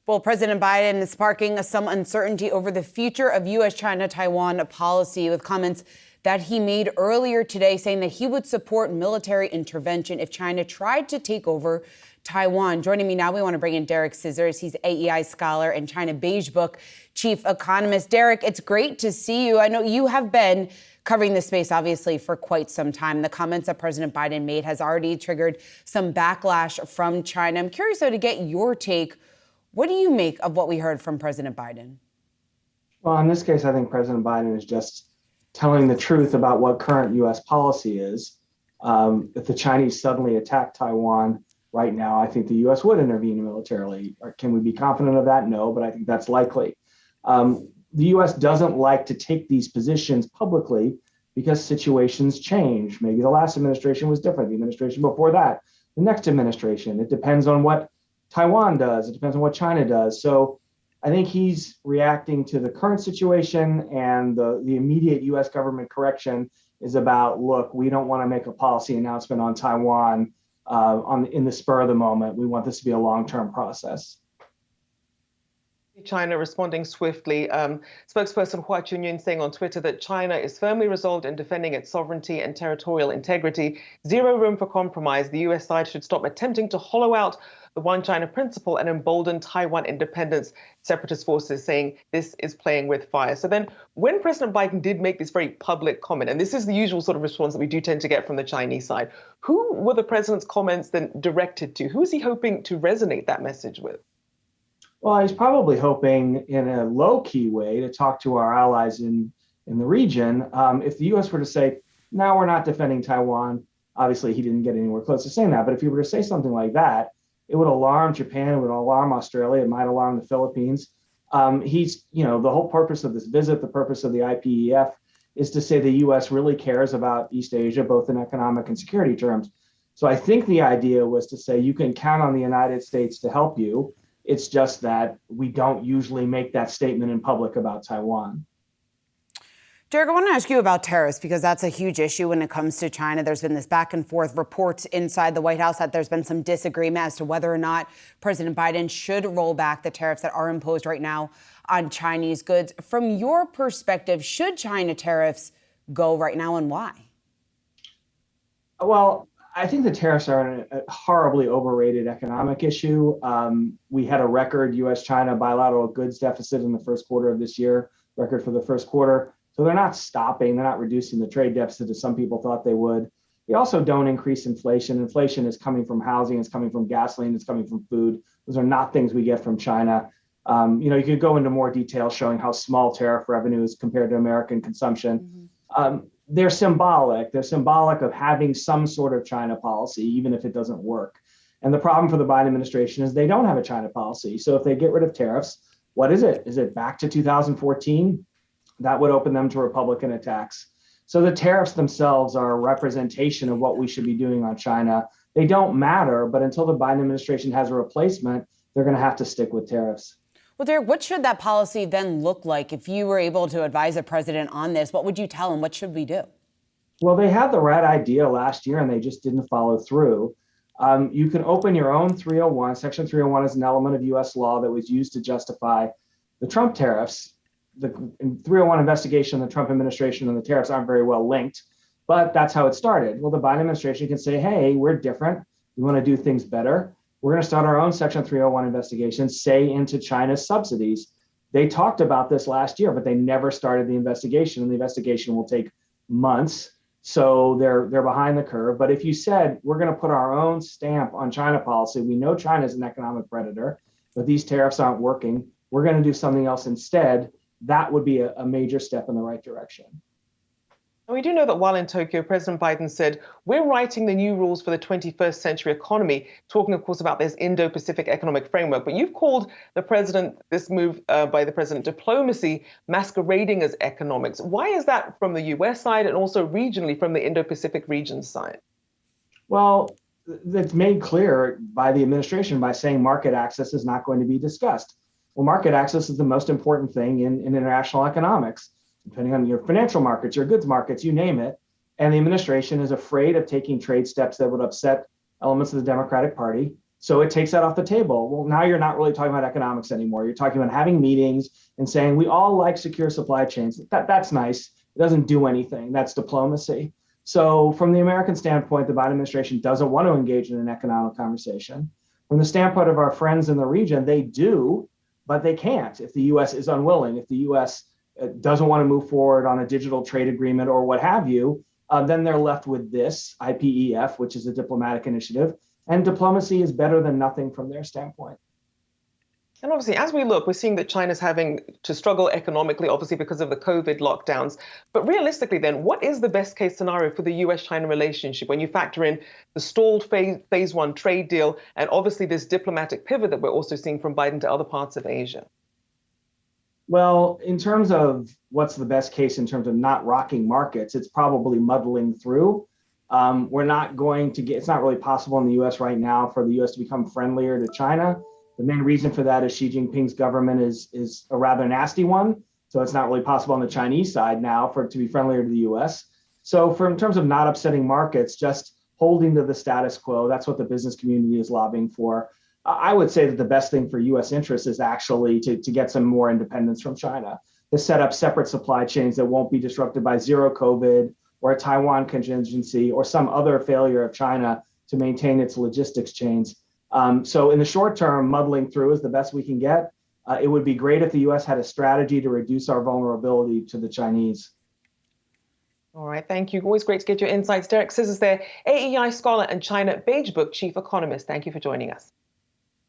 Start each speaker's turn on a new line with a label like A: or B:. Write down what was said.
A: Well, President Biden is sparking some uncertainty over the future of U.S.-China-Taiwan policy with comments that he made earlier today saying that he would support military intervention if China tried to take over Taiwan. Joining me now, we want to bring in Derek Scissors. He's AEI scholar and China Beige book chief economist. Derek, it's great to see you. I know you have been covering this space, obviously, for quite some time. The comments that President Biden made has already triggered some backlash from China. I'm curious, though, to get your take. What do you make of what we heard from President Biden?
B: Well, in this case, I think President Biden is just telling the truth about what current U.S. policy is. If the Chinese suddenly attack Taiwan right now, I think the U.S. would intervene militarily. Can we be confident of that? No, but I think that's likely. The U.S. doesn't like to take these positions publicly because situations change. Maybe the last administration was different. The administration before that, the next administration. It depends on what Taiwan does. It depends on what China does. So I think he's reacting to the current situation, and the immediate U.S. government correction is about, look, we don't want to make a policy announcement on Taiwan in the spur of the moment. We want this to be a long-term process.
C: China responding swiftly. Spokesperson Hua Chunyun saying on Twitter that China is firmly resolved in defending its sovereignty and territorial integrity. Zero room for compromise. The U.S. side should stop attempting to hollow out the One China principle and embolden Taiwan independence. Separatist forces saying this is playing with fire. So then when President Biden did make this very public comment, and this is the usual sort of response that we do tend to get from the Chinese side, who were the president's comments then directed to? Who is he hoping to resonate that message with?
B: Well, he's probably hoping in a low-key way to talk to our allies in the region. If the U.S. were to say, no, we're not defending Taiwan, obviously he didn't get anywhere close to saying that, but if he were to say something like that, it would alarm Japan, it would alarm Australia, it might alarm the Philippines. The whole purpose of this visit, the purpose of the IPEF is to say the U.S. really cares about East Asia, both in economic and security terms. So I think the idea was to say you can count on the United States to help you. It's just that we don't usually make that statement in public about Taiwan.
A: Derek, I want to ask you about tariffs because that's a huge issue when it comes to China. There's been this back and forth reports inside the White House that there's been some disagreement as to whether or not President Biden should roll back the tariffs that are imposed right now on Chinese goods. From your perspective, should China tariffs go right now and why?
B: Well, I think the tariffs are a horribly overrated economic issue. We had a record U.S.-China bilateral goods deficit in the first quarter of this year, record for the first quarter. So they're not stopping, they're not reducing the trade deficit as some people thought they would. They also don't increase inflation. Inflation is coming from housing, it's coming from gasoline, it's coming from food. Those are not things we get from China. You could go into more detail showing how small tariff revenue is compared to American consumption. Mm-hmm. They're symbolic. They're symbolic of having some sort of China policy, even if it doesn't work. And the problem for the Biden administration is they don't have a China policy. So if they get rid of tariffs, what is it? Is it back to 2014? That would open them to Republican attacks. So the tariffs themselves are a representation of what we should be doing on China. They don't matter, but until the Biden administration has a replacement, they're going to have to stick with tariffs.
A: Well, Derek, what should that policy then look like? If you were able to advise the president on this, what would you tell him? What should we do?
B: Well, they had the right idea last year and they just didn't follow through. You can open your own 301. Section 301 is an element of U.S. law that was used to justify the Trump tariffs. The 301 investigation, the Trump administration and the tariffs aren't very well linked, but that's how it started. Well, the Biden administration can say, hey, we're different. We want to do things better. We're going to start our own Section 301 investigation, say into China's subsidies. They talked about this last year, but they never started the investigation, and the investigation will take months. So they're behind the curve. But if you said we're going to put our own stamp on China policy, we know China is an economic predator, but these tariffs aren't working. We're going to do something else instead. That would be a major step in the right direction.
C: And we do know that while in Tokyo, President Biden said, we're writing the new rules for the 21st century economy, talking, of course, about this Indo-Pacific economic framework. But you've called this move by the president, diplomacy masquerading as economics. Why is that from the U.S. side and also regionally from the Indo-Pacific region side?
B: Well, that's made clear by the administration by saying market access is not going to be discussed. Well, market access is the most important thing in international economics, depending on your financial markets, your goods markets, you name it. And the administration is afraid of taking trade steps that would upset elements of the Democratic Party. So it takes that off the table. Well, now you're not really talking about economics anymore. You're talking about having meetings and saying, we all like secure supply chains. That's nice. It doesn't do anything. That's diplomacy. So from the American standpoint, the Biden administration doesn't want to engage in an economic conversation. From the standpoint of our friends in the region, they do, but they can't if the U.S. is unwilling. If the U.S. doesn't want to move forward on a digital trade agreement or what have you, then they're left with this IPEF, which is a diplomatic initiative. And diplomacy is better than nothing from their standpoint.
C: And obviously, as we look, we're seeing that China's having to struggle economically, obviously, because of the COVID lockdowns. But realistically, then, what is the best case scenario for the US-China relationship when you factor in the stalled phase one trade deal and obviously this diplomatic pivot that we're also seeing from Biden to other parts of Asia?
B: Well, in terms of what's the best case in terms of not rocking markets, it's probably muddling through. We're not going to get, it's not really possible in the US right now for the US to become friendlier to China. The main reason for that is Xi Jinping's government is a rather nasty one. So it's not really possible on the Chinese side now for it to be friendlier to the US. So in terms of not upsetting markets, just holding to the status quo, that's what the business community is lobbying for. I would say that the best thing for US interests is actually to get some more independence from China, to set up separate supply chains that won't be disrupted by zero COVID or a Taiwan contingency or some other failure of China to maintain its logistics chains. So in the short term, muddling through is the best we can get. It would be great if the US had a strategy to reduce our vulnerability to the Chinese.
C: All right, thank you. Always great to get your insights. Derek Scissors there, AEI scholar and China Beige book chief economist. Thank you for joining us.